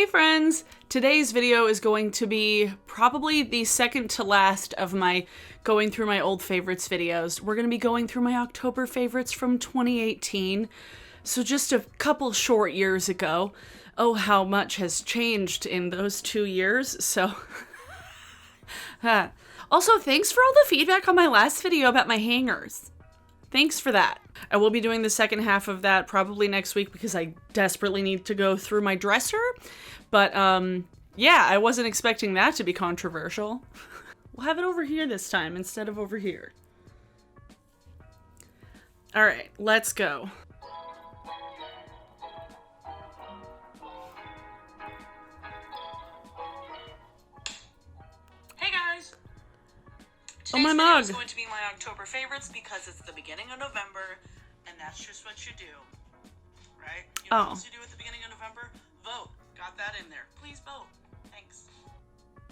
Hey friends! Today's video is going to be probably the second to last of my going through my old favorites videos. We're going to be going through my October favorites from 2018. So just a couple short years ago. Oh, how much has changed in those 2 years. So, also, thanks for all the feedback on my last video about my hangers. Thanks for that. I will be doing the second half of that probably next week because I desperately need to go through my dresser. But, yeah, I wasn't expecting that to be controversial. We'll have it over here this time instead of over here. All right, let's go. Hey guys! Oh, my Today's video mug. is going to be my October favorites because it's the beginning of November, and that's just what you do, right? You know what else you do at the beginning of November? Vote. Got that in there. Please vote. Thanks.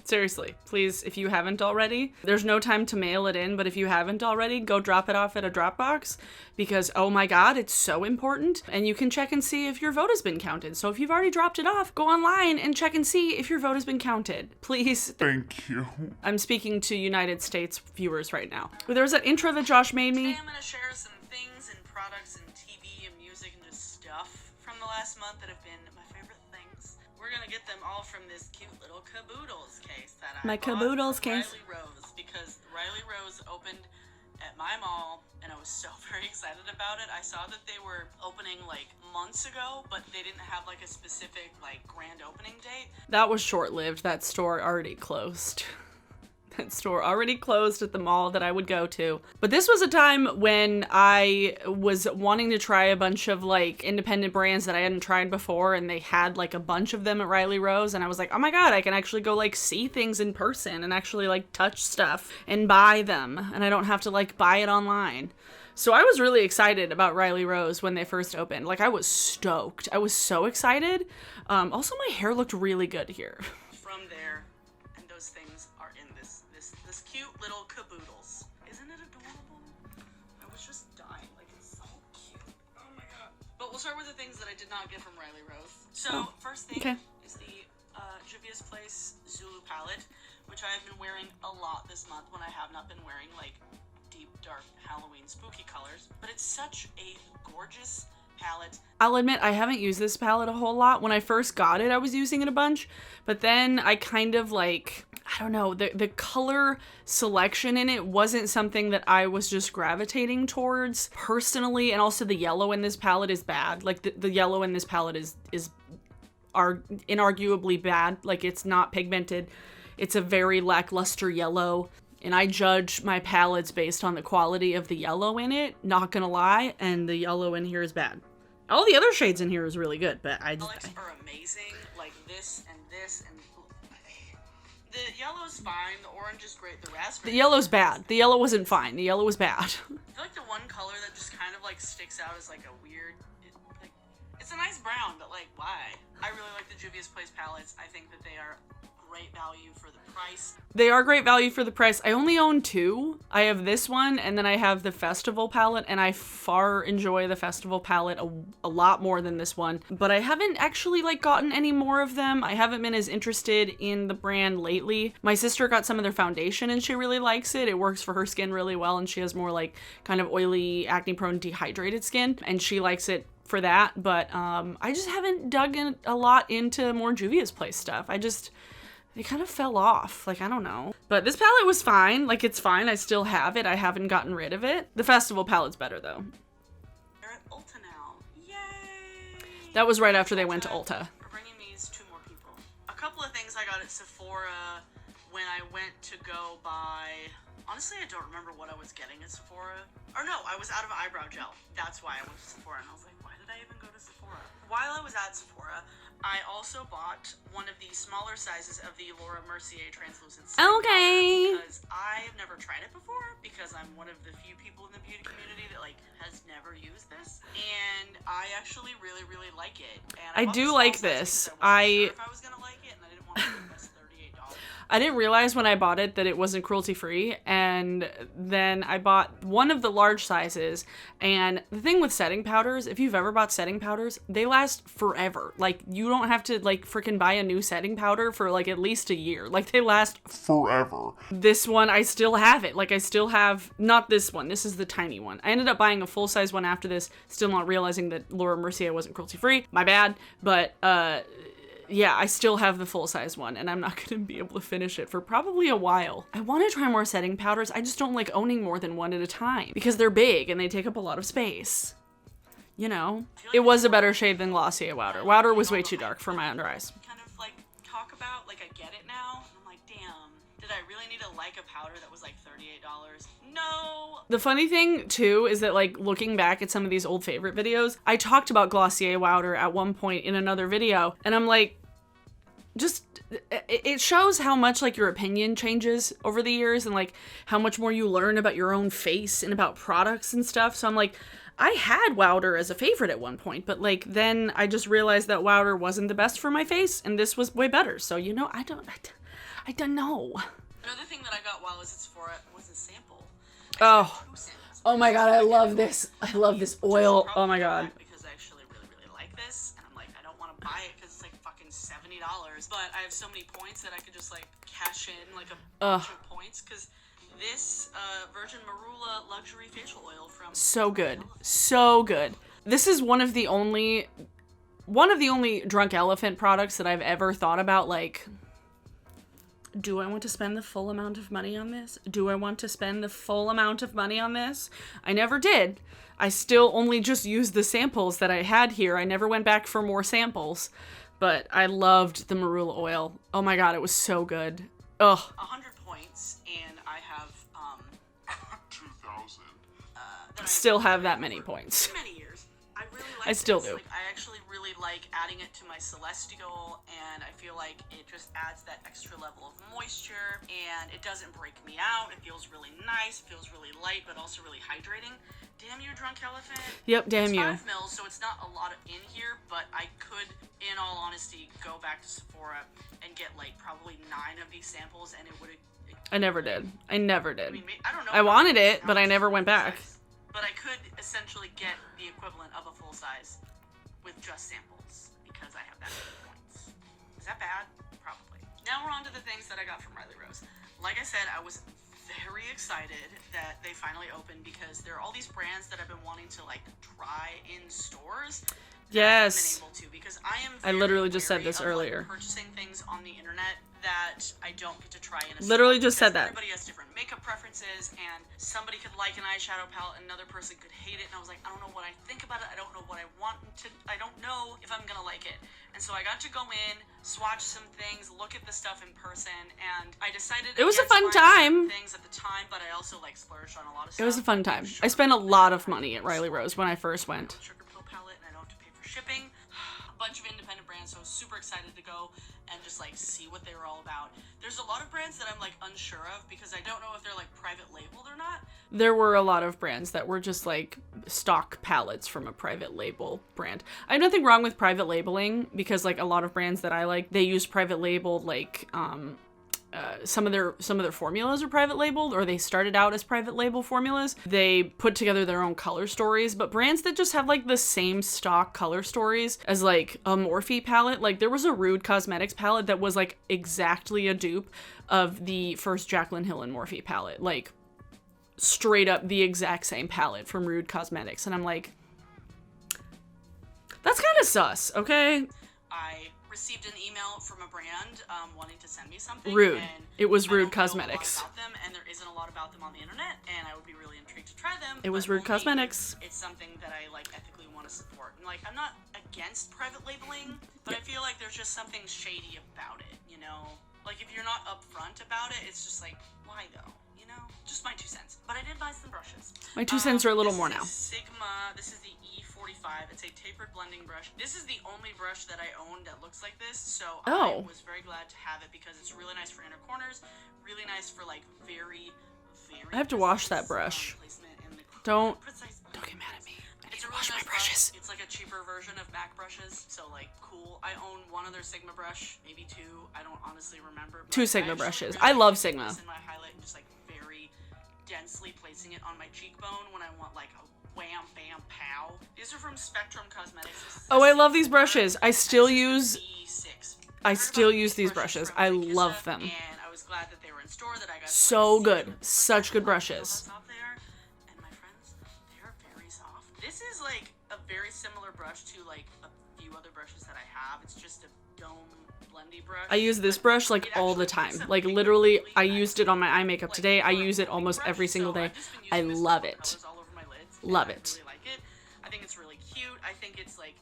Seriously, please, if you haven't already, there's no time to mail it in, but if you haven't already, go drop it off at a Dropbox because, oh my god, it's so important. And you can check and see if your vote has been counted. So if you've already dropped it off, go online and check and see if your vote has been counted. Please. Thank you. I'm speaking to United States viewers right now. There was that intro that Josh made me. Today I'm going to share some things and products and TV and music and just stuff from the last month that have been my favorite things. We're going to get them all from this cute little Caboodles case that I bought Caboodles from case. Riley Rose, because Riley Rose opened at my mall and I was so very excited about it. I saw that they were opening like months ago, but they didn't have like a specific like grand opening date. That was short-lived. That store already closed. That store already closed at the mall that I would go to. But this was a time when I was wanting to try a bunch of like independent brands that I hadn't tried before, and they had like a bunch of them at Riley Rose, and I was like, oh my god, I can actually go like see things in person and actually like touch stuff and buy them, and I don't have to like buy it online. So I was really excited about Riley Rose when they first opened. Like, I was stoked. I was so excited. Also, my hair looked really good here. From there, and those things are in this cute little Caboodles. Isn't it adorable? I was just dying. Like, it's so cute. Oh my god. But we'll start with the things that I did not get from Riley Rose. So, first thing is the Juvia's Place Zulu palette, which I have been wearing a lot this month when I have not been wearing, like, deep, dark Halloween spooky colors. But it's such a gorgeous palette. I'll admit I haven't used this palette a whole lot. When I first got it, I was using it a bunch, but then I kind of like, I don't know, the color selection in it wasn't something that I was just gravitating towards personally, and also the yellow in this palette is bad. Like the yellow in this palette is inarguably bad. Like, it's not pigmented. It's a very lackluster yellow. And I judge my palettes based on the quality of the yellow in it, not gonna lie, and the yellow in here is bad. All the other shades in here is really good, but I just... Palettes are amazing, like this, and the yellow's fine, the orange is great, the raspberry... The yellow's bad. The yellow wasn't fine. The yellow was bad. I feel like the one color that just kind of, like, sticks out is, like, a weird... it's a nice brown, but, like, why? I really like the Juvia's Place palettes. I think that they are great value for the price. They are great value for the price. I only own two. I have this one, and then I have the Festival palette, and I far enjoy the Festival palette a lot more than this one. But I haven't actually, like, gotten any more of them. I haven't been as interested in the brand lately. My sister got some of their foundation, and she really likes it. It works for her skin really well, and she has more, like, kind of oily, acne-prone, dehydrated skin, and she likes it for that. But I just haven't dug in a lot into more Juvia's Place stuff. It kind of fell off. Like, I don't know. But this palette was fine. Like, it's fine. I still have it. I haven't gotten rid of it. The Festival palette's better, though. They're at Ulta now. Yay! That was right after they went to Ulta. We're bringing these to more people. A couple of things I got at Sephora when I went to go buy... Honestly, I don't remember what I was getting at Sephora. Or no, I was out of eyebrow gel. That's why I went to Sephora. And I was like, why did I even go to Sephora? While I was at Sephora, I also bought one of the smaller sizes of the Mercier Translucency. Okay. Because I've never tried it before, because I'm one of the few people in the beauty community that, like, has never used this. And I actually really, really like it. And I do like this. I wasn't sure if I was gonna like it, and I didn't want to invest $38. I didn't realize when I bought it that it wasn't cruelty-free, and then I bought one of the large sizes, and the thing with setting powders, if you've ever bought setting powders, they last forever. Like, you don't have to, like, freaking buy a new setting powder for, like, at least a year. Like, they last forever. This one, I still have it. Like, I still have, not this one, this is the tiny one. I ended up buying a full-size one after this, still not realizing that Laura Mercier wasn't cruelty-free. My bad, but, yeah, I still have the full-size one, and I'm not going to be able to finish it for probably a while. I want to try more setting powders. I just don't like owning more than one at a time because they're big and they take up a lot of space. You know, it was a better shade than Glossier Wowder. Wowder was way too dark for my under eyes. Kind of like talk about, like, I get it now. I'm like, damn, did I really need to like a powder that was like $38? No. The funny thing too is that, like, looking back at some of these old favorite videos, I talked about Glossier Wowder at one point in another video, and I'm like, just, it shows how much, like, your opinion changes over the years and, like, how much more you learn about your own face and about products and stuff. So I'm like, I had Wowder as a favorite at one point, but, like, then I just realized that Wowder wasn't the best for my face and this was way better. So, you know, I don't know. Another thing that I got while I was at Sephora was a sample. Oh my god, I love this. I love this oil. Oh my god. Because I actually really like this, and I'm like, I don't want to buy it because it's like fucking $70, but I have so many points that I could just, like, cash in, like, a bunch of points, because this Virgin Marula Luxury Facial Oil from... So good. So good. This is one of the only Drunk Elephant products that I've ever thought about, like, do I want to spend the full amount of money on this? Do I want to spend the full amount of money on this? I never did. I still only just used the samples that I had here. I never went back for more samples, but I loved the Marula oil. Oh my god, it was so good. Ugh. 100 points, and I have 2,000. Still have that many points. Many years. I really like I still this. do. Like, I actually really like adding it to my Celestial, and I feel like it just adds that extra level of moisture, and it doesn't break me out. It feels really nice. It feels really light, but also really hydrating. Damn you, Drunk Elephant. Yep, damn you. It's 5 mils, so it's not a lot in here, but I could, in all honesty, go back to Sephora and get, like, probably 9 of these samples, and it would have... I never did. I never did. I mean, I don't know. I wanted it, but I never went back. But I could essentially get the equivalent of a full size with just samples because I have that many points. Is that bad? Probably. Now we're on to the things that I got from Riley Rose. Like I said, I was very excited that they finally opened because there are all these brands that I've been wanting to, like, try in stores. Yes. I haven't been able to because I literally just said this earlier. Like, purchasing things on the internet that I don't get to try in a literally store just said that. Everybody has different makeup preferences, and somebody could like an eyeshadow palette, and another person could hate it, and I was like, I don't know what I think about it, I don't know what I want to, I don't know if I'm gonna like it. And so I got to go in, swatch some things, look at the stuff in person, and I decided it was a fun time. Things at the time, but I also, like, splurged on a lot of stuff. It was a fun time. I spent a lot of money at Riley Rose when I first went. Sugar Pill palette, and I don't have to pay for shipping. A bunch of independent brands, so I was super excited to go and just, like, see what they were all about. There's a lot of brands that I'm, like, unsure of because I don't know if they're, like, private labeled or not. There were a lot of brands that were just, like, stock palettes from a private label brand. I have nothing wrong with private labeling because, like, a lot of brands that I like, they use private labeled, like, some of their formulas are private labeled, or they started out as private label formulas. They put together their own color stories, but brands that just have, like, the same stock color stories as, like, a Morphe palette, like, there was a Rude Cosmetics palette that was, like, exactly a dupe of the first Jaclyn Hill and Morphe palette, like, straight up the exact same palette from Rude Cosmetics, and I'm like, that's kind of sus, okay? I received an email from a brand wanting to send me something. Rude. And it was Rude I don't Cosmetics. know a lot about them, and there isn't a lot about them on the internet, and I would be really intrigued to try them. It was but Rude Cosmetics. It's something that I, like, ethically want to support. And, like, I'm not against private labeling, but I feel like there's just something shady about it, you know? Like, if you're not upfront about it, it's just like, why though? You know? Just my 2 cents. But I did buy some brushes. My 2 cents are a little more now. Sigma. This is the E45. It's a tapered blending brush. This is the only brush that I own that looks like this, so I was very glad to have it because it's really nice for inner corners, really nice for, like, very I have to wash that brush. Don't get mad at me. I need to wash my brushes. Yes. It's like a cheaper version of MAC brushes, so like cool. I own one other Sigma brush, maybe two. I don't honestly remember. But 2 Sigma I brushes. Really I love like Sigma. this in my highlight and just like very densely placing it on my cheekbone when I want like a wham bam pow. These are from Spectrum Cosmetics. Oh, I love these brushes. I still use these brushes. I love them. And I was glad that they were in store, that I got So good. Such good brushes. And my friends, they are very soft. This is like a very similar brush to like a few other brushes that I have. It's just a dome blendy brush. I use this brush like all the time. Like literally, I used it on my eye makeup today. I use it almost every single day. I love it. Love it. I really like it. I think it's really cute. I think it's like,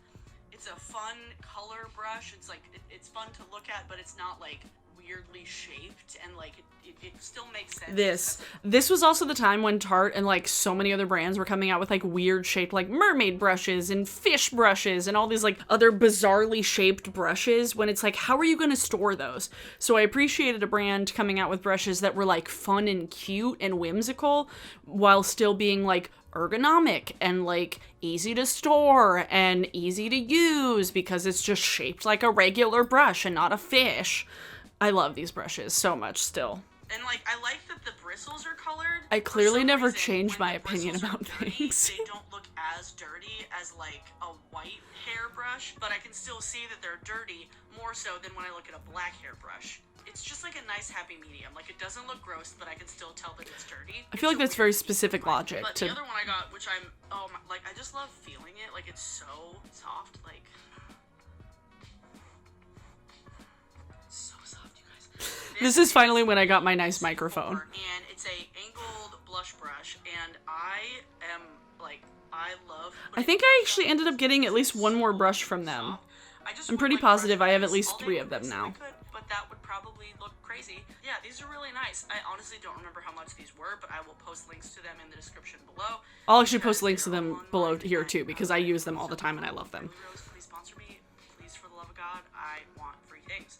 it's a fun color brush. It's like, it's fun to look at, but it's not like weirdly shaped, and like it still makes sense. This was also the time when Tarte and like so many other brands were coming out with like weird shaped like mermaid brushes and fish brushes and all these like other bizarrely shaped brushes, when it's like, how are you going to store those? So I appreciated a brand coming out with brushes that were like fun and cute and whimsical while still being like ergonomic and like easy to store and easy to use because it's just shaped like a regular brush and not a fish. I love these brushes so much still. And like, I like that the bristles are colored. I clearly never changed my opinion about things. They don't look as dirty as like a white hair brush, but I can still see that they're dirty more so than when I look at a black hair brush. It's just like a nice happy medium. Like, it doesn't look gross, but I can still tell that it's dirty. I feel like that's very specific logic. But the other one I got, which I'm, like, I just love feeling it. Like, it's so soft. Like, so soft, you guys. This is finally when I got my nice microphone. And it's a angled blush brush, and I am, like, I love... I think I actually ended up getting at least one more brush from them. I'm pretty positive I have at least 3 of them now. But that would probably look crazy. Yeah, these are really nice. I honestly don't remember how much these were, but I will post links to them in the description below. I'll actually post links to them below here too, because I use them all the time and I love them. Please sponsor me. Please, for the love of God, I want free things.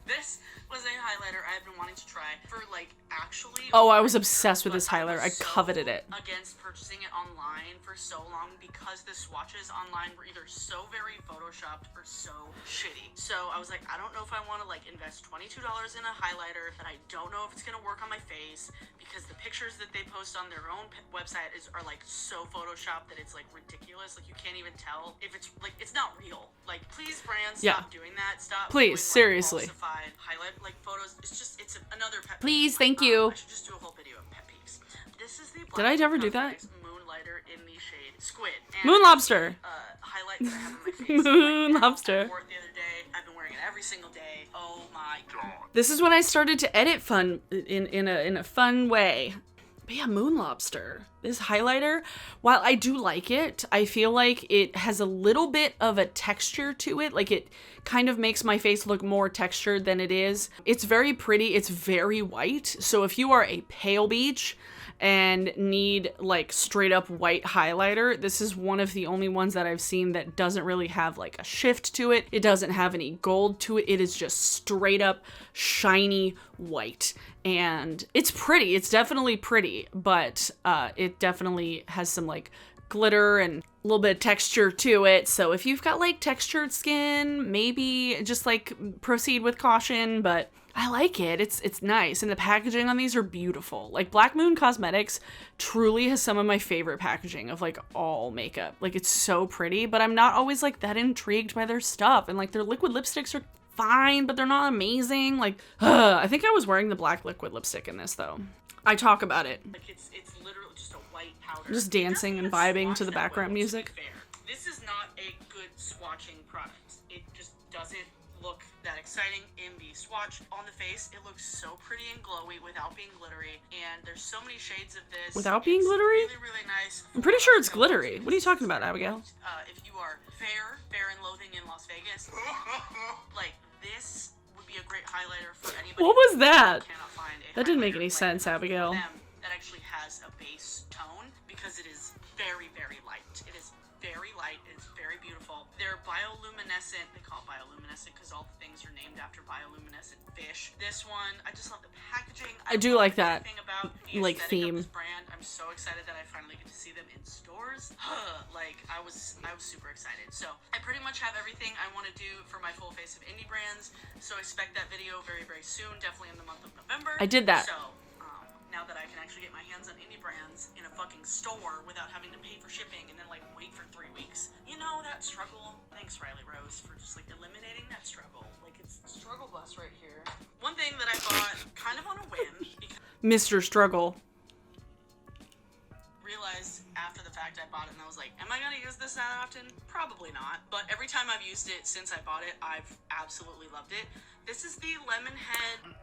This was a highlighter I've been wanting to try for, like, actually... Oh, I was obsessed with this highlighter. I coveted it. Against purchasing it online for so long because the swatches online were either so very photoshopped or so shitty. So I was like, I don't know if I want to, like, invest $22 in a highlighter that I don't know if it's gonna work on my face, because the pictures that they post on their own website are like so photoshopped that it's like ridiculous. Like, you can't even tell if it's like, it's not real. Like, please, brands, stop doing that. Stop. Please, doing, seriously. Like, falsified highlight like photos. It's another pet peeve. Please, thank you. I should just do a whole video of pet peeves. This is the Did I ever do that? Moonlighter in the shade Squid. And Moon Lobster. Highlight that I have on my face. Moon Lobster. I wore it the other day. I've been wearing it every single day. Oh my god. This is when I started to edit fun in a fun way. But yeah, Moon Lobster. This highlighter, while I do like it, I feel like it has a little bit of a texture to it. Like, it kind of makes my face look more textured than it is. It's very pretty. It's very white. So if you are a pale beach and need like straight up white highlighter, this is one of the only ones that I've seen that doesn't really have like a shift to it. It doesn't have any gold to it. It is just straight up shiny white. And it's pretty. It's definitely pretty, but it definitely has some like glitter and a little bit of texture to it. So if you've got like textured skin, maybe just like proceed with caution, but I like it. It's nice. And the packaging on these are beautiful. Like, Black Moon Cosmetics truly has some of my favorite packaging of like all makeup. Like, it's so pretty, but I'm not always like that intrigued by their stuff. And like, their liquid lipsticks are fine, but they're not amazing. Like, I think I was wearing the black liquid lipstick in this though. I talk about it. Like, it's literally just a white powder. Just dancing and vibing to the background music. This is not a good swatching product. It just doesn't look that exciting in the swatch. On the face, it looks so pretty and glowy without being glittery, and there's so many shades of this. Without being glittery? Really, really nice. I'm pretty sure it's glittery. What are you talking about, Abigail? If you are fair and loathing in Las Vegas, like, this would be a great highlighter for anybody. What was that? Who cannot find a That didn't make highlighter any sense, Abigail. that actually has a base tone, because it is very, very light. It is very light. It's very beautiful. They're bioluminescent. They call it bioluminescent because all the things are named after bioluminescent fish. This one, I just love the packaging. I do like that, About the like, aesthetic theme. of this brand. I'm I'm so excited that I finally get to see them in stores. Like, I was super excited. So I pretty much have everything I want to do for my full face of indie brands. So expect that video very, very soon, definitely in the month of November. I did that. So now that I can actually get my hands on indie brands in a fucking store without having to pay for shipping and then like wait for 3 weeks, you know, that struggle. Thanks, Riley Rose, for just like eliminating that struggle. Like, it's struggle bus right here. One thing that I bought kind of on a whim because Mr. Struggle. realized after the fact I bought it and I was like, am I gonna use this that often? Probably not. But every time I've used it since I bought it, I've absolutely loved it. This is the Lemonhead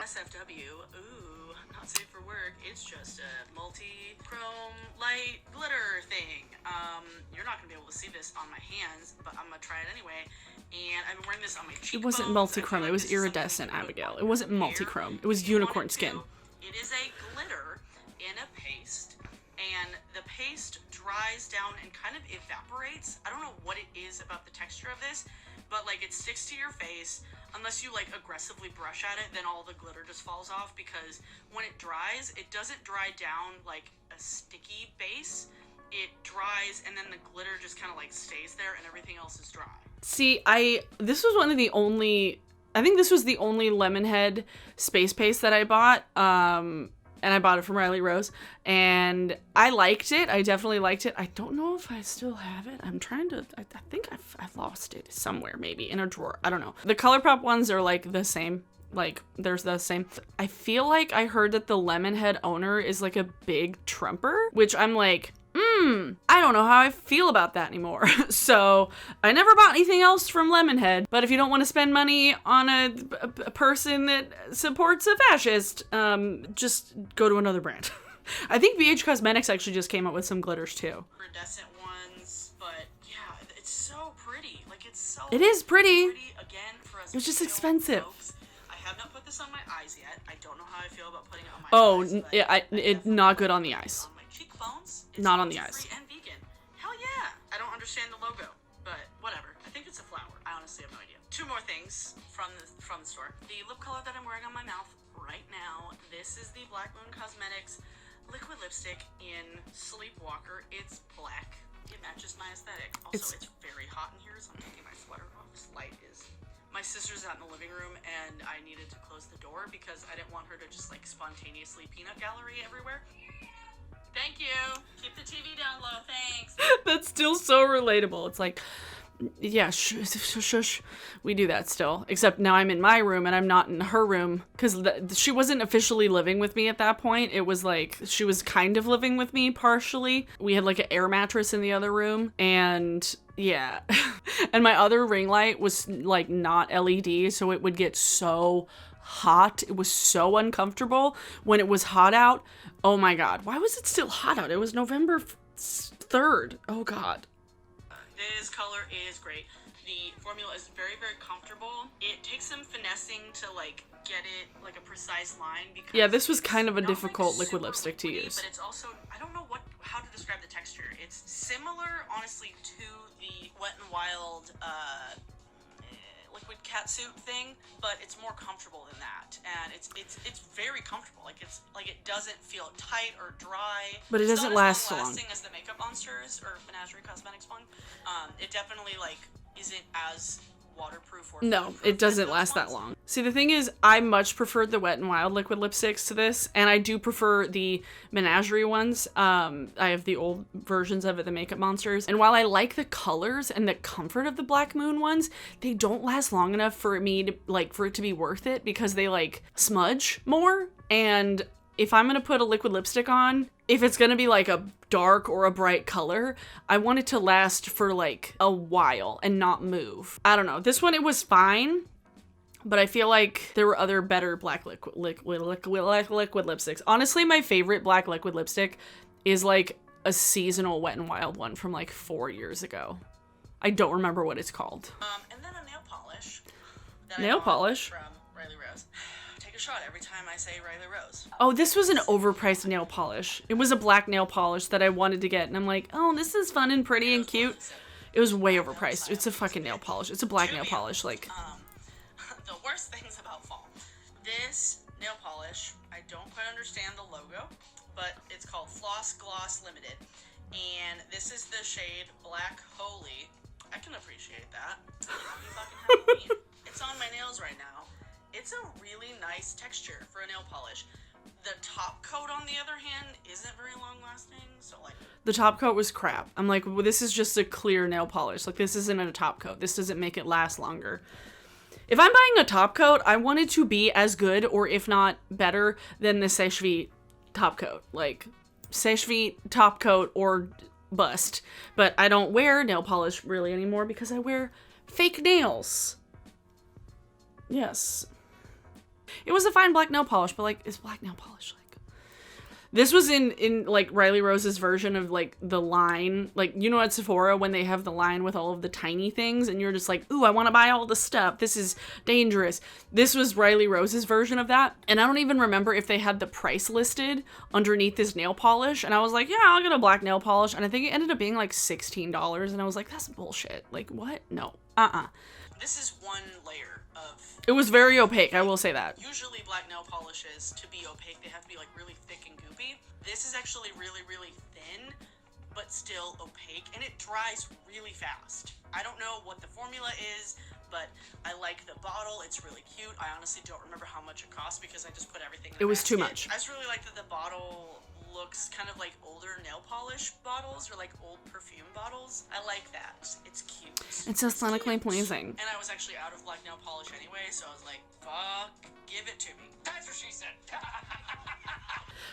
SFW. Ooh, not safe for work. It's just a multi-chrome light glitter thing. You're not gonna be able to see this on my hands, but I'm gonna try it anyway. And I've been wearing this on my cheekbones. It wasn't multi-chrome, it was iridescent, Abigail. It wasn't multi-chrome, it was unicorn skin. It is a glitter in a paste, and the paste dries down and kind of evaporates. I don't know what it is about the texture of this, but like it sticks to your face. Unless you like aggressively brush at it, then all the glitter just falls off, because when it dries, it doesn't dry down like a sticky base. It dries and then the glitter just kind of like stays there and everything else is dry. See, this was one of the only, I think this was the only Lemonhead space paste that I bought, and I bought it from Riley Rose, and I liked it. I definitely liked it. I don't know if I still have it. I'm trying to, I think I've lost it somewhere, maybe in a drawer. I don't know. The ColourPop ones are like the same. Like, there's the same. I feel like I heard that the Lemonhead owner is like a big Trumper, which I'm like, I don't know how I feel about that anymore. So I never bought anything else from Lemonhead, but if you don't want to spend money on a person that supports a fascist, just go to another brand. I think BH Cosmetics actually just came out with some glitters too. Iridescent ones, but yeah, it's so pretty. Like, it's so It is pretty. Again, for us. It was just expensive. Folks. I have not put this on my eyes yet. I don't know how I feel about putting it on my eyes. It's not good on the eyes. On my cheekbones. It's Not on the eyes. free and vegan. Hell yeah. I don't understand the logo, but whatever. I think it's a flower. I honestly have no idea. 2 more things from the store. The lip color that I'm wearing on my mouth right now. This is the Black Moon Cosmetics liquid lipstick in Sleepwalker. It's black. It matches my aesthetic. Also, it's very hot in here, so I'm taking my sweater off. This light is... My sister's out in the living room, and I needed to close the door because I didn't want her to just, like, spontaneously peanut gallery everywhere. Thank you. Keep the TV down low. Thanks. That's still so relatable. It's like, yeah, shush. We do that still. Except now I'm in my room and I'm not in her room, because she wasn't officially living with me at that point. It was like she was kind of living with me partially. We had like an air mattress in the other room, and yeah. And my other ring light was like not LED, so it would get so hot. It was so uncomfortable when it was hot out. Oh my god, why was it still hot out? It was November 3rd. Oh god. This color is great. The formula is very, very comfortable. It takes some finessing to like get it like a precise line, because yeah, this was kind of a not, difficult like, liquid super lipstick to liquidy, use. But it's also, I don't know how to describe the texture. It's similar, honestly, to the Wet n Wild liquid catsuit thing, but it's more comfortable than that, and it's very comfortable. Like, it's like it doesn't feel tight or dry. But it It's doesn't not last as so long. long-lasting as the Makeup Monsters or Menagerie Cosmetics one. It definitely like isn't as waterproof or No, foolproof it doesn't as those last that ones. long. See, the thing is, I much preferred the Wet n Wild liquid lipsticks to this, and I do prefer the Menagerie ones. I have the old versions of it, the Makeup Monsters, and while I like the colors and the comfort of the Black Moon ones, they don't last long enough for me to, like, for it to be worth it, because they, like, smudge more, and if I'm gonna put a liquid lipstick on, if it's gonna be like a dark or a bright color, I want it to last for like a while and not move. I don't know. This one, it was fine, but I feel like there were other better black liquid lipsticks. Honestly, my favorite black liquid lipstick is like a seasonal Wet n Wild one from like 4 years ago. I don't remember what it's called. And then a nail polish. that I Nail bought polish? from Riley Rose. Take a shot every time I say Riley Rose. Oh, this was an overpriced nail polish. It was a black nail polish that I wanted to get, and I'm like, oh, this is fun and pretty and cute. It was way overpriced. It's a fucking nail polish. It's a black nail polish, like... The worst things about fall. This nail polish, I don't quite understand the logo, but it's called Floss Gloss Limited. And this is the shade Black Holy. I can appreciate that. Happy fucking Halloween. It's on my nails right now. It's a really nice texture for a nail polish. The top coat, on the other hand, isn't very long lasting, so like... The top coat was crap. I'm like, well, this is just a clear nail polish. Like, this isn't a top coat. This doesn't make it last longer. If I'm buying a top coat, I want it to be as good, or if not better, than the Sèche-Vite top coat. Like, Sèche-Vite top coat or bust. But I don't wear nail polish really anymore because I wear fake nails. Yes. It was a fine black nail polish, but like, is black nail polish like... This was in like Riley Rose's version of like the line, like, you know, at Sephora when they have the line with all of the tiny things and you're just like, ooh, I want to buy all the stuff. This is dangerous. This was Riley Rose's version of that. And I don't even remember if they had the price listed underneath this nail polish. And I was like, yeah, I'll get a black nail polish. And I think it ended up being like $16. And I was like, that's bullshit. Like, what? No. This is one layer of... It was very opaque, I will say that. Usually black nail polishes, to be opaque, they have to be like really thick and goopy. This is actually really, really thin, but still opaque, and it dries really fast. I don't know what the formula is, but I like the bottle. It's really cute. I honestly don't remember how much it cost because I just put everything in the It was too basket. much. I just really like that the bottle looks kind of like older nail polish bottles or like old perfume bottles. I like that. It's cute. It's aesthetically pleasing. And I was actually out of black nail polish anyway, so I was like, fuck, give it to me. That's what she said.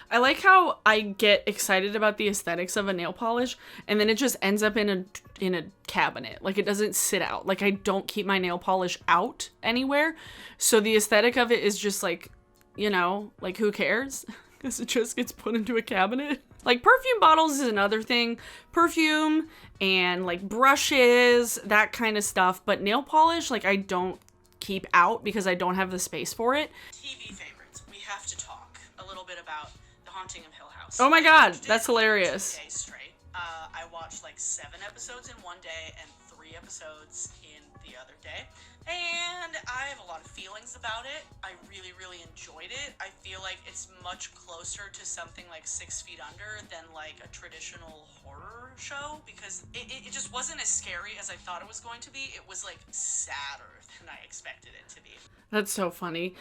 I like how I get excited about the aesthetics of a nail polish and then it just ends up in a cabinet. Like, it doesn't sit out. Like, I don't keep my nail polish out anywhere. So the aesthetic of it is just like, you know, like, who cares? Because it just gets put into a cabinet. Like, perfume bottles is another thing. Perfume and like brushes, that kind of stuff. But nail polish, like, I don't keep out because I don't have the space for it. TV favorites. We have to talk a little bit about The Haunting of Hill House. Oh my god, that's hilarious. 2 days straight. I watched like 7 episodes in one day and 3 episodes in the other day. And I have a lot of feelings about it. I really, really enjoyed it. I feel like it's much closer to something like 6 Feet Under than like a traditional horror show because it just wasn't as scary as I thought it was going to be. It was like sadder than I expected it to be. That's so funny.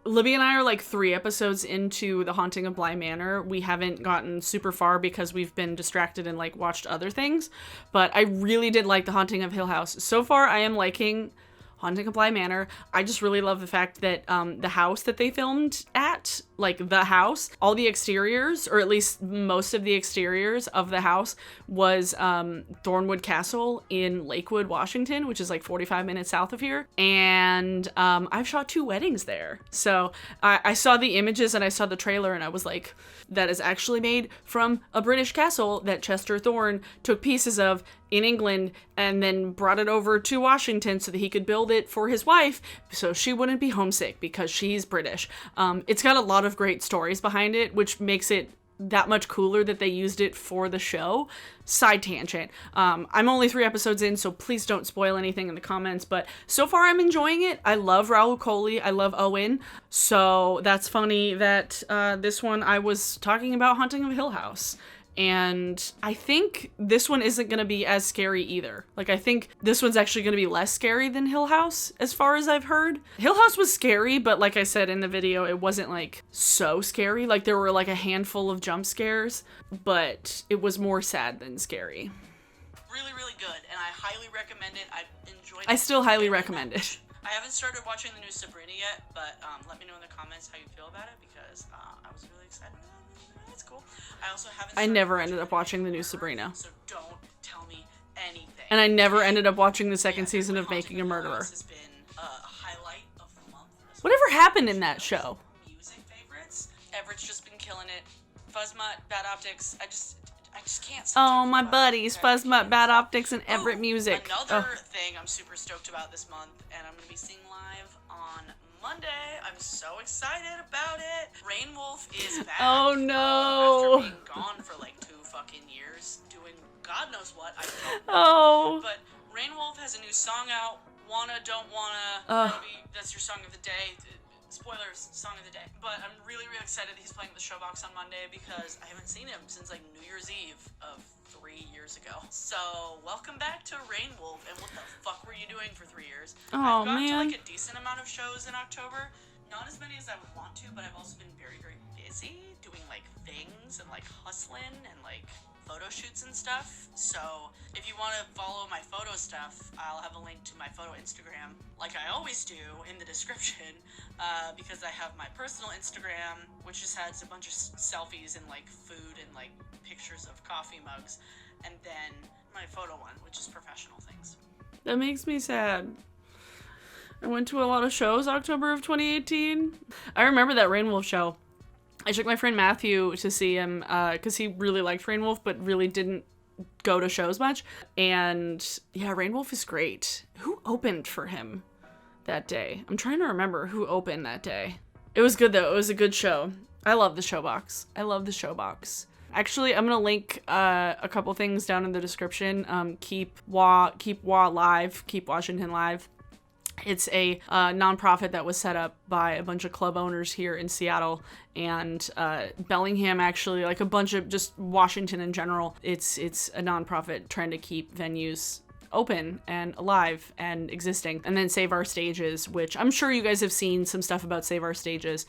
Libby and I are like 3 episodes into The Haunting of Bly Manor. We haven't gotten super far because we've been distracted and like watched other things. But I really did like The Haunting of Hill House. So far, I am liking Haunting of Bly Manor. I just really love the fact that the house that they filmed at, like the house, all the exteriors, or at least most of the exteriors of the house was Thornwood Castle in Lakewood, Washington, which is like 45 minutes south of here. And I've shot 2 weddings there. So I saw the images and I saw the trailer and I was like, that is actually made from a British castle that Chester Thorne took pieces of in England and then brought it over to Washington so that he could build it for his wife so she wouldn't be homesick because she's British. It's got a lot of great stories behind it, which makes it that much cooler that they used it for the show. Side tangent. I'm only 3 episodes in, so please don't spoil anything in the comments, but so far I'm enjoying it. I love Raoul Coley. I love Owen. So that's funny that this one I was talking about Haunting of Hill House. And I think this one isn't going to be as scary either. Like, I think this one's actually going to be less scary than Hill House, as far as I've heard. Hill House was scary, but like I said in the video, it wasn't like so scary. Like, there were like a handful of jump scares, but it was more sad than scary. Really, really good, and I highly recommend it. I've enjoyed it. I still highly recommend it. I haven't started watching the new Sabrina yet, but let me know in the comments how you feel about it, because I was really excited about it. It's cool. I also haven't. I never ended up watching the new Sabrina. So don't tell me anything. And I never ended up watching the second season of Making a Murderer. This has been a highlight of the month. Whatever happened in that show? Music favorites. Everett's just been killing it. Fuzzmutt, Bad Optics. I just can't stop. Oh, my buddies, Fuzzmutt, Bad Optics, and Everett Music. Another thing I'm super stoked about this month, and I'm going to be seeing live on Monday. I'm so excited about it. Reignwolf is back. Oh no. After being gone for like 2 fucking years, doing God knows what. I don't know. Oh. But Reignwolf has a new song out. Wanna, Don't Wanna. That's your song of the day. spoilers, song of the day. But I'm really, really excited that he's playing at the Showbox on Monday because I haven't seen him since like New Year's Eve of 3 years ago. So welcome back to Reignwolf. And what the fuck were you doing for 3 years? Oh, I've gone to man. like a decent amount of shows in October. Not as many as I would want to, but I've also been very, very busy doing like things and like hustling and like photo shoots and stuff. So if you want to follow my photo stuff, I'll have a link to my photo Instagram, like I always do, in the description, because I have my personal Instagram, which just has a bunch of selfies and like food and like pictures of coffee mugs, and then my photo one, which is professional things. That makes me sad. I went to a lot of shows October of 2018. I remember that Reignwolf show. I took my friend Matthew to see him because he really liked Reignwolf, but really didn't go to shows much. And yeah, Reignwolf is great. Who opened for him that day? I'm trying to remember who opened that day. It was good though. It was a good show. I love the Showbox. I love the Showbox. Actually, I'm gonna link a couple things down in the description. Keep Washington Live. It's a nonprofit that was set up by a bunch of club owners here in Seattle and Bellingham, actually, like a bunch of just Washington in general. It's a nonprofit trying to keep venues open and alive and existing. And then Save Our Stages, which I'm sure you guys have seen some stuff about Save Our Stages.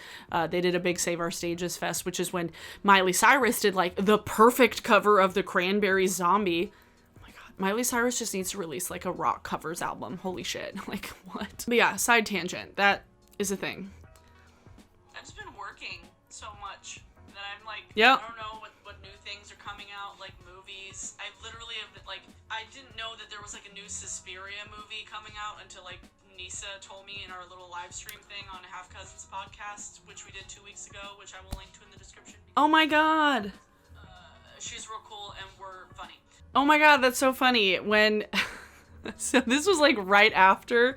They did a big Save Our Stages fest, which is when Miley Cyrus did like the perfect cover of the Cranberries Zombie. Miley Cyrus just needs to release like a rock covers album. Holy shit. Like, what? But yeah, side tangent. That is a thing. I've just been working so much that I'm like, Yep. I don't know what new things are coming out, like movies. I literally have, like, I didn't know that there was like a new Suspiria movie coming out until like Nisa told me in our little live stream thing on Half Cousins podcast, which we did 2 weeks ago, which I will link to in the description. Oh my god. She's real cool and we're funny. Oh my god, that's so funny. When so this was like right after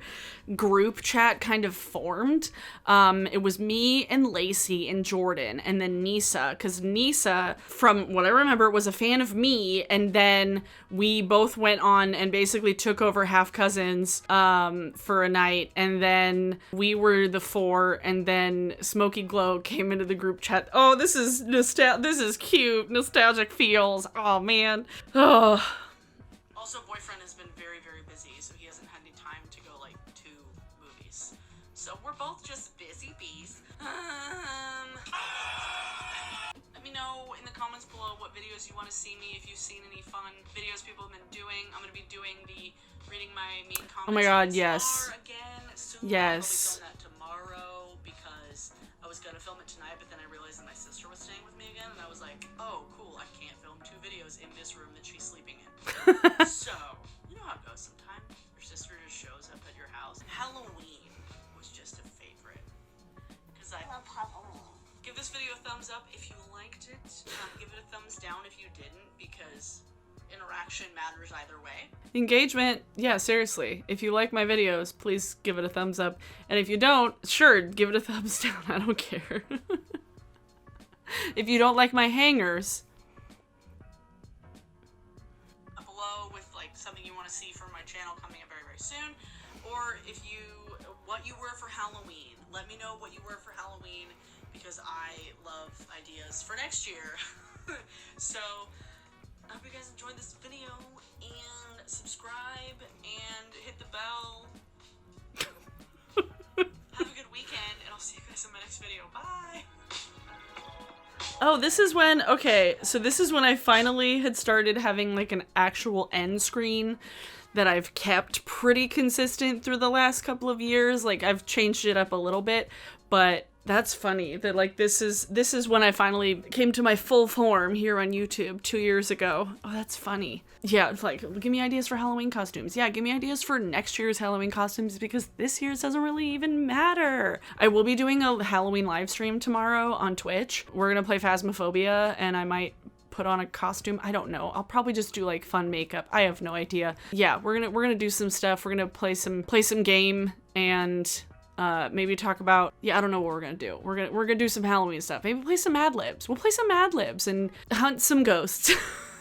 group chat kind of formed. It was me and Lacey and Jordan and then Nisa, because Nisa, from what I remember, was a fan of me, and then we both went on and basically took over Half Cousins for a night, and then we were the four, and then Smokey Glow came into the group chat. Oh, this is this is cute, nostalgic feels. Oh man. Oh. Also, boyfriend has been very, very busy, so he hasn't had any time to go, like, to movies. So we're both just busy bees. Let me know in the comments below what videos you want to see me, if you've seen any fun videos people have been doing. I'm going to be doing the reading my mean comments. Oh my god, yes. Again soon. Yes. I'll be filming that tomorrow because I was going to film it tonight, but then I realized that my sister was staying with me again, and I was like, oh, cool, I can't film 2 videos in this room that she's sleeping in. So, you know how it goes sometimes. Your sister just shows up at your house. Halloween was just a favorite. Because I love Halloween. Give this video a thumbs up if you liked it. Give it a thumbs down if you didn't, because interaction matters either way. Engagement, yeah, seriously. If you like my videos, please give it a thumbs up. And if you don't, sure, give it a thumbs down. I don't care. If you don't like my hangers, Something you want to see from my channel coming up very, very soon, or if you, what you were for Halloween. Let me know what you were for Halloween, because I love ideas for next year. So, I hope you guys enjoyed this video, and subscribe, and hit the bell. Have a good weekend, and I'll see you guys in my next video. Bye! oh, this is when, okay, so this is when I finally had started having like an actual end screen that I've kept pretty consistent through the last couple of years. Like, I've changed it up a little bit, but that's funny that like this is when I finally came to my full form here on YouTube 2 years ago. Oh, that's funny. Yeah, it's like, give me ideas for Halloween costumes. Yeah, give me ideas for next year's Halloween costumes, because this year's doesn't really even matter. I will be doing a Halloween live stream tomorrow on Twitch. We're gonna play Phasmophobia, and I might put on a costume. I don't know. I'll probably just do like fun makeup. I have no idea. Yeah, we're gonna do some stuff. We're gonna play some game and maybe talk about, I don't know what we're gonna do. We're gonna do some Halloween stuff. Maybe play some Mad Libs. We'll play some Mad Libs and hunt some ghosts.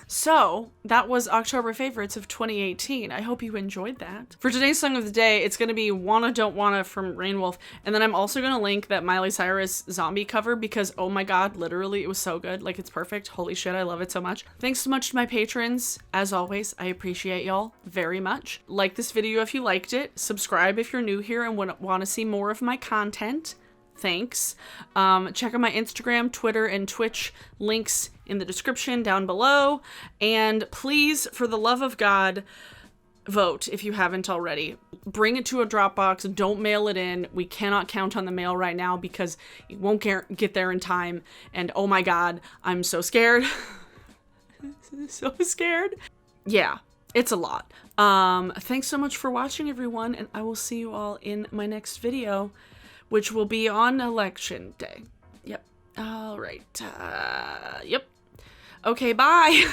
So that was October favorites of 2018. I hope you enjoyed that. For today's song of the day, it's going to be Wanna Don't Wanna from Reignwolf. And then I'm also going to link that Miley Cyrus zombie cover because, oh my god, literally it was so good. Like, it's perfect. Holy shit, I love it so much. Thanks so much to my patrons. As always, I appreciate y'all very much. Like this video if you liked it. Subscribe if you're new here and want to see more of my content. Thanks. Check out my Instagram, Twitter, and Twitch links in the description down below. And please, for the love of God, vote if you haven't already. Bring it to a Dropbox. Don't mail it in. We cannot count on the mail right now because it won't get there in time. And oh my god, I'm so scared. So scared. Yeah, it's a lot. Thanks so much for watching, everyone, and I will see you all in my next video, which will be on election day. Yep. All right. Yep. Okay, bye.